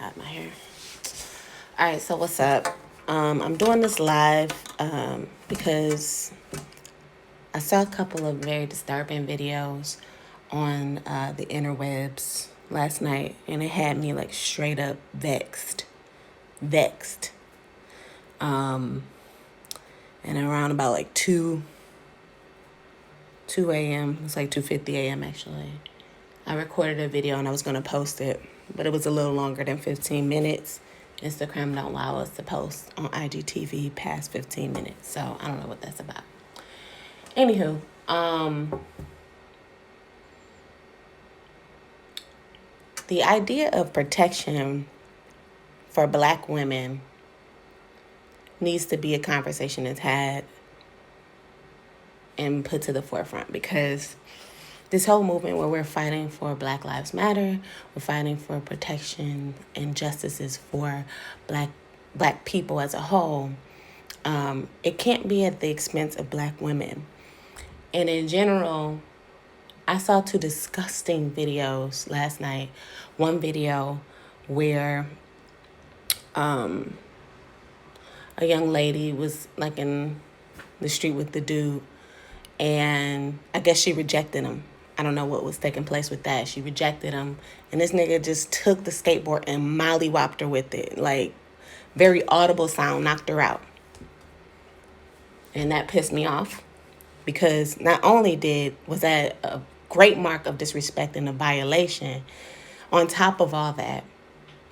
hide my hair. All right, so what's up? I'm doing this live because I saw a couple of very disturbing videos on the interwebs last night, and it had me like straight up vexed. And around about like 2 a.m., it's like 2:50 a.m. actually, I recorded a video and I was going to post it, but it was a little longer than 15 minutes. Instagram don't allow us to post on IGTV past 15 minutes, so I don't know what that's about. Anywho, the idea of protection for Black women needs to be a conversation that's had and put to the forefront, because this whole movement where we're fighting for Black Lives Matter, we're fighting for protection and justices for black people as a whole, it can't be at the expense of Black women. And in general, I saw 2 disgusting videos last night. One video where a young lady was like in the street with the dude, and I guess she rejected him. I don't know what was taking place with that. She rejected him, and this nigga just took the skateboard and mollywopped her with it. Like, very audible sound, knocked her out. And that pissed me off, because not only was that a great mark of disrespect and a violation, on top of all that,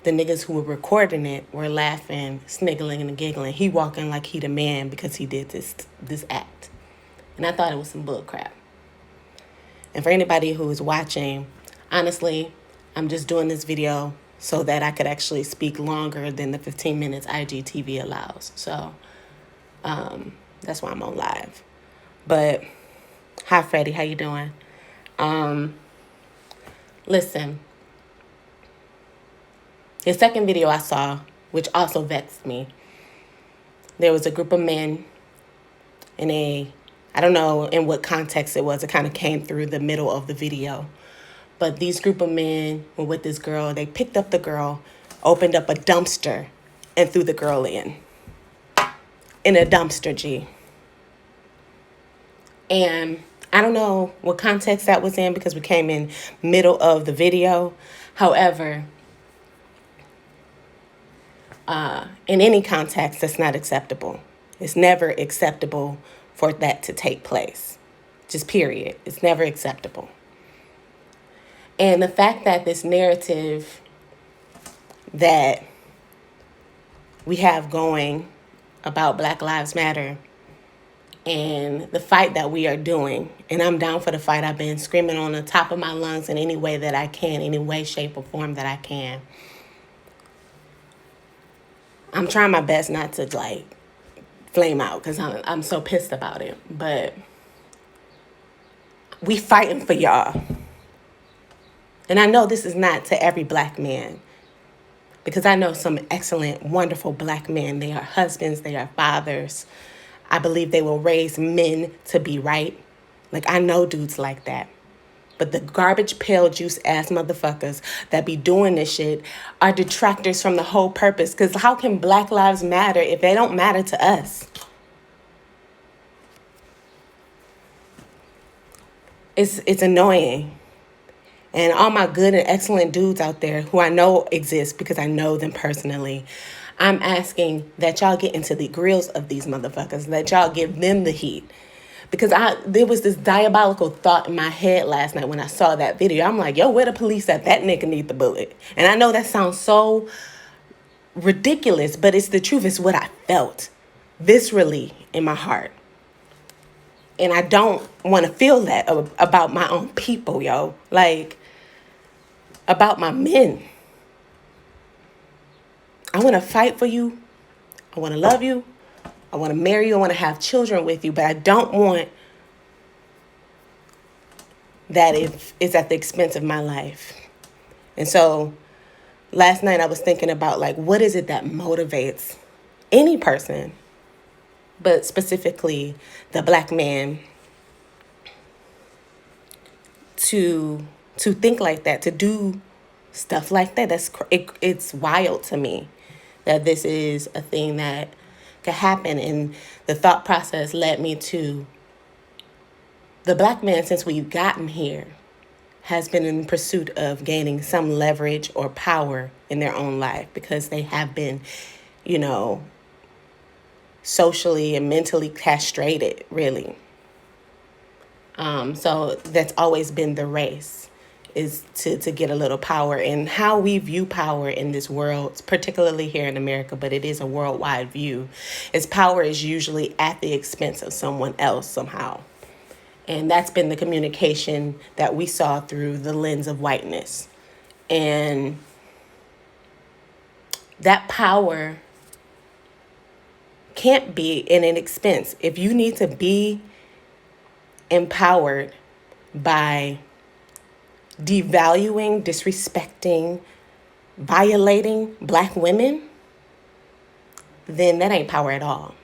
the niggas who were recording it were laughing, sniggling, and giggling. He walking like he the man because he did this act. And I thought it was some bull crap. And for anybody who is watching, honestly, I'm just doing this video so that I could actually speak longer than the 15 minutes IGTV allows. So that's why I'm on live. But hi, Freddie, how you doing? Listen, the second video I saw, which also vexed me, there was a group of men I don't know in what context it was. It kind of came through the middle of the video. But these group of men were with this girl. They picked up the girl, opened up a dumpster, and threw the girl in a dumpster, G. And I don't know what context that was in, because we came in middle of the video. However, in any context, that's not acceptable. It's never acceptable for that to take place. Just period. It's never acceptable. And the fact that this narrative that we have going about Black Lives Matter and the fight that we are doing, and I'm down for the fight. I've been screaming on the top of my lungs in any way that I can, any way, shape, or form that I can. I'm trying my best not to flame out, because I'm so pissed about it. But we fighting for y'all. And I know this is not to every Black man, because I know some excellent, wonderful Black men. They are husbands. They are fathers. I believe they will raise men to be right. Like, I know dudes like that. But the garbage pail juice ass motherfuckers that be doing this shit are detractors from the whole purpose. Because how can Black lives matter if they don't matter to us? It's annoying. And all my good and excellent dudes out there who I know exist because I know them personally, I'm asking that y'all get into the grills of these motherfuckers, that y'all give them the heat. Because there was this diabolical thought in my head last night when I saw that video. I'm like, yo, where the police at? That nigga need the bullet. And I know that sounds so ridiculous, but it's the truth. It's what I felt viscerally in my heart. And I don't want to feel that about my own people, yo. Like, about my men. I want to fight for you. I want to love you. I want to marry you. I want to have children with you. But I don't want that if it's at the expense of my life. And so last night I was thinking about, what is it that motivates any person, but specifically the Black man, to think like that, to do Stuff like that. It's wild to me that this is a thing that could happen. And the thought process led me to the black man, since we've gotten here, has been in pursuit of gaining some leverage or power in their own life because they have been, you know, socially and mentally castrated, really. So that's always been the race, is to get a little power. And how we view power in this world, particularly here in America, but it is a worldwide view, is power is usually at the expense of someone else somehow. And that's been the communication that we saw through the lens of whiteness. And that power can't be in an expense. If you need to be empowered by devaluing, disrespecting, violating black women, then that ain't power at all.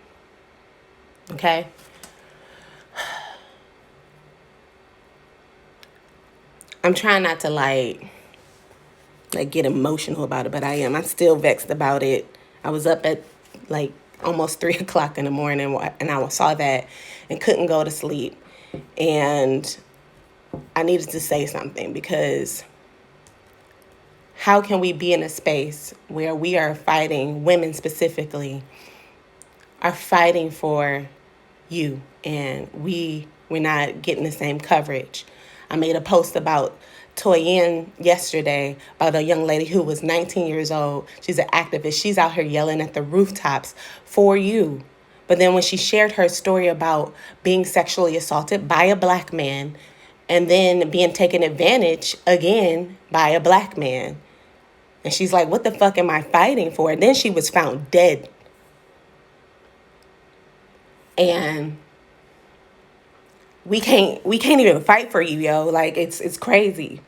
Okay? I'm trying not to like get emotional about it, but I am. I'm still vexed about it. I was up at like almost 3 o'clock in the morning and I saw that and couldn't go to sleep. And I needed to say something, because how can we be in a space where we are fighting, women specifically, are fighting for you, and we're not getting the same coverage? I made a post about Toyin yesterday, about a young lady who was 19 years old. She's an activist. She's out here yelling at the rooftops for you. But then when she shared her story about being sexually assaulted by a black man and then being taken advantage again by a black man, and she's like, what the fuck am I fighting for? And then she was found dead. And we can't even fight for you, yo. Like, it's crazy.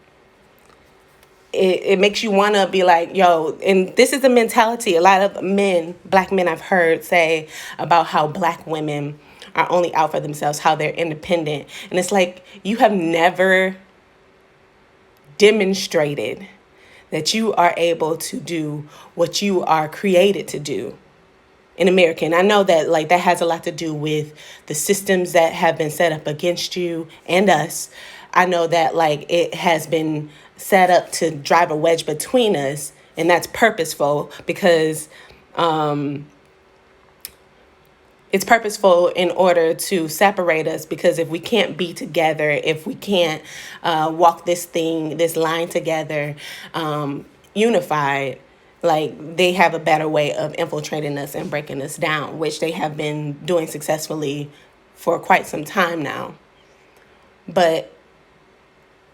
It makes you want to be like, yo, and this is a mentality a lot of men, black men, I've heard say about how black women are only out for themselves, how they're independent. And it's like, you have never demonstrated that you are able to do what you are created to do in America. And I know that like that has a lot to do with the systems that have been set up against you and us. I know that like it has been set up to drive a wedge between us, and that's purposeful, because it's purposeful in order to separate us, because if we can't be together, if we can't walk this line together, unified, like they have a better way of infiltrating us and breaking us down, which they have been doing successfully for quite some time now. But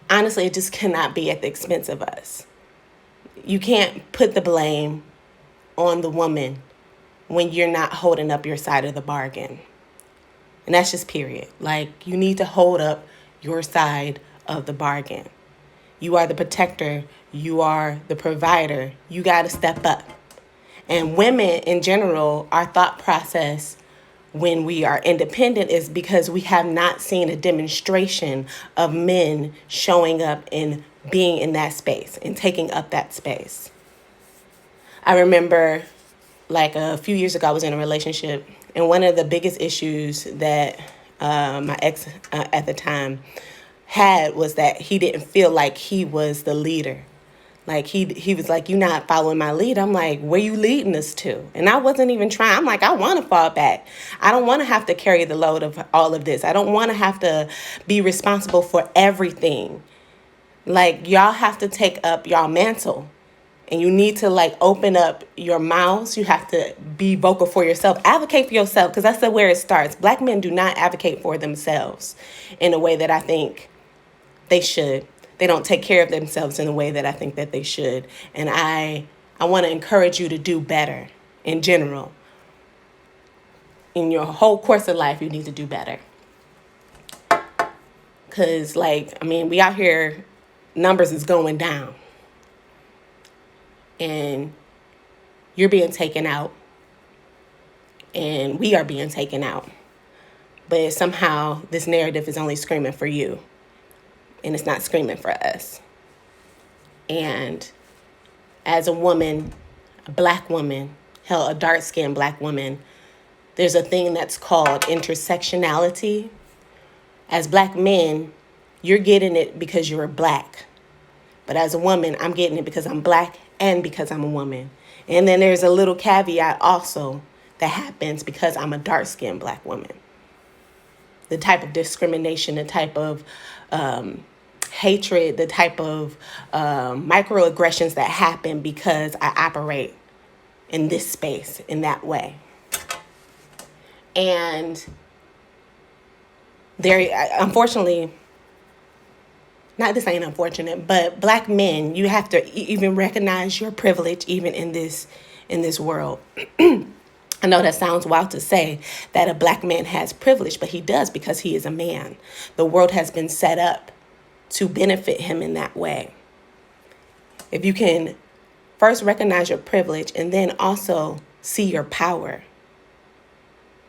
honestly, it just cannot be at the expense of us. You can't put the blame on the woman when you're not holding up your side of the bargain. And that's just period. Like, you need to hold up your side of the bargain. You are the protector. You are the provider. You got to step up. And women in general, our thought process when we are independent is because we have not seen a demonstration of men showing up and being in that space and taking up that space. I remember like a few years ago, I was in a relationship, and one of the biggest issues that my ex at the time had was that he didn't feel like he was the leader. Like he was like, you're not following my lead. I'm like, where you leading us to? And I wasn't even trying. I'm like, I want to fall back. I don't want to have to carry the load of all of this. I don't want to have to be responsible for everything. Like, y'all have to take up y'all mantle. And you need to like open up your mouths. You have to be vocal for yourself. Advocate for yourself, because that's where it starts. Black men do not advocate for themselves in a way that I think they should. They don't take care of themselves in the way that I think that they should. And I want to encourage you to do better in general. In your whole course of life, you need to do better. Because, like, I mean, we out here, numbers is going down. And you're being taken out. And we are being taken out. But somehow this narrative is only screaming for you. And it's not screaming for us. And as a woman, a black woman, hell, a dark-skinned black woman, there's a thing that's called intersectionality. As black men, you're getting it because you're black. But as a woman, I'm getting it because I'm black and because I'm a woman. And then there's a little caveat also that happens because I'm a dark-skinned black woman. The type of discrimination, the type of hatred, the type of microaggressions that happen because I operate in this space in that way. And there, unfortunately, not this ain't unfortunate, but black men, you have to even recognize your privilege even in this world. I know that sounds wild to say that a black man has privilege, but he does because he is a man. The world has been set up to benefit him in that way. If you can first recognize your privilege and then also see your power,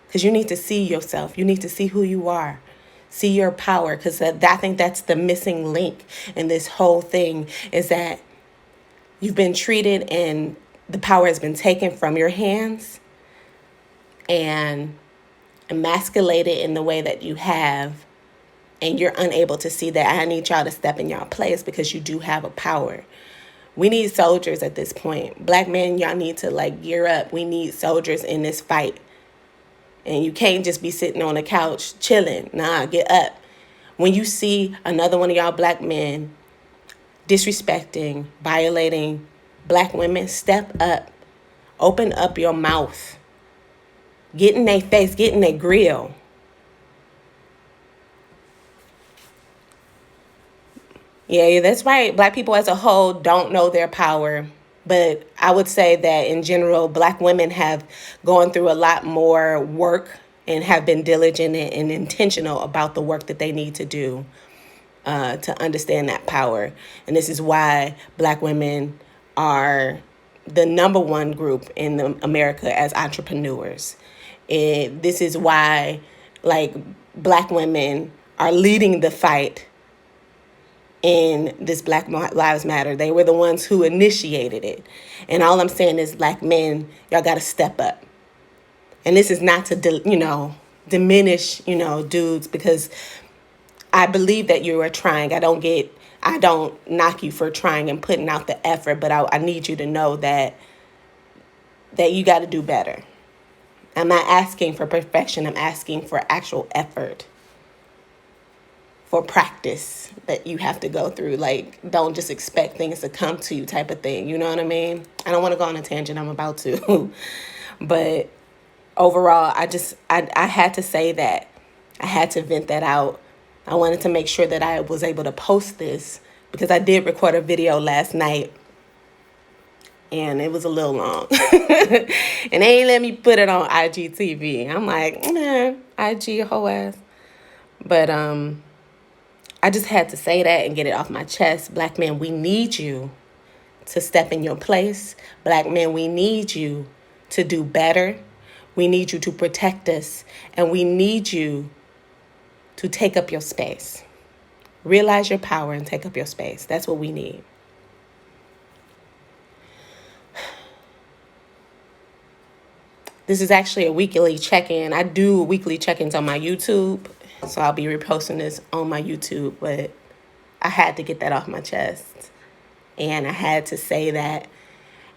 because you need to see yourself. You need to see who you are. See your power, because I think that's the missing link in this whole thing, is that you've been treated and the power has been taken from your hands and emasculated in the way that you have, and you're unable to see that. I need y'all to step in y'all place because you do have a power. We need soldiers at this point. Black men, y'all need to gear up. We need soldiers in this fight. And you can't just be sitting on the couch chilling. Nah, get up. When you see another one of y'all black men disrespecting, violating black women, step up. Open up your mouth. Get in their face. Get in their grill. Yeah, that's right. Black people as a whole don't know their power. But I would say that in general, black women have gone through a lot more work and have been diligent and intentional about the work that they need to do to understand that power. And this is why black women are the number one group in America as entrepreneurs. And this is why, black women are leading the fight in this Black Lives Matter. They were the ones who initiated it. And all I'm saying is, black men, y'all got to step up. And this is not to, diminish, dudes, because I believe that you are trying. I don't knock you for trying and putting out the effort, but I need you to know that you got to do better. I'm not asking for perfection. I'm asking for actual effort, for practice that you have to go through. Don't just expect things to come to you type of thing. You know what I mean? I don't want to go on a tangent. I'm about to. But overall, I had to say that. I had to vent that out. I wanted to make sure that I was able to post this because I did record a video last night and it was a little long. And they ain't let me put it on IGTV. I'm like, IG hoe ass. But I just had to say that and get it off my chest. Black men, we need you to step in your place. Black men, we need you to do better. We need you to protect us. And we need you to take up your space. Realize your power and take up your space. That's what we need. This is actually a weekly check-in. I do weekly check-ins on my YouTube. So I'll be reposting this on my YouTube, but I had to get that off my chest. And I had to say that.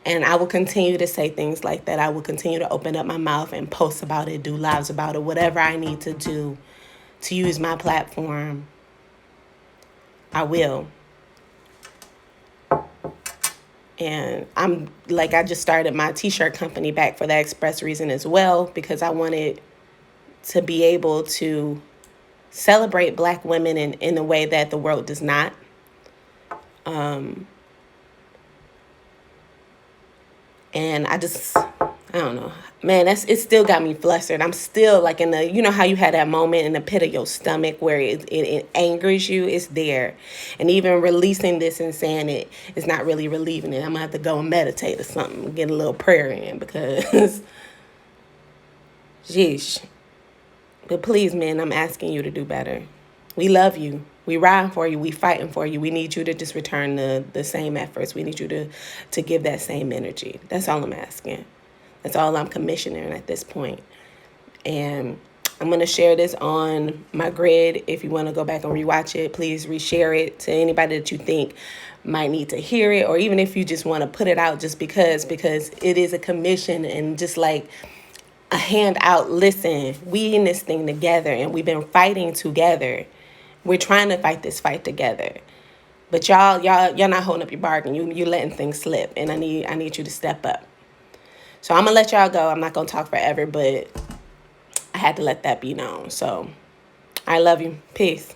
And I will continue to say things like that. I will continue to open up my mouth and post about it, do lives about it, whatever I need to do to use my platform, I will. And I just started my t-shirt company back for that express reason as well, because I wanted to be able to celebrate black women in a way that the world does not. And I don't know, man, it still got me flustered. I'm still in the, how you had that moment in the pit of your stomach where it angers you. It's there. And even releasing this and saying it is not really relieving it. I'm going to have to go and meditate or something, get a little prayer in because, sheesh. But please, man, I'm asking you to do better. We love you. We riding for you. We fighting for you. We need you to just return the same efforts. We need you to give that same energy. That's all I'm asking. That's all I'm commissioning at this point. And I'm going to share this on my grid. If you want to go back and rewatch it, please reshare it to anybody that you think might need to hear it, or even if you just want to put it out just because it is a commission and just like a handout. Listen, we in this thing together, and we've been fighting together. We're trying to fight this fight together. But y'all not holding up your bargain. You letting things slip, and I need you to step up. So I'm gonna let y'all go. I'm not gonna talk forever, but I had to let that be known. So I love you. Peace.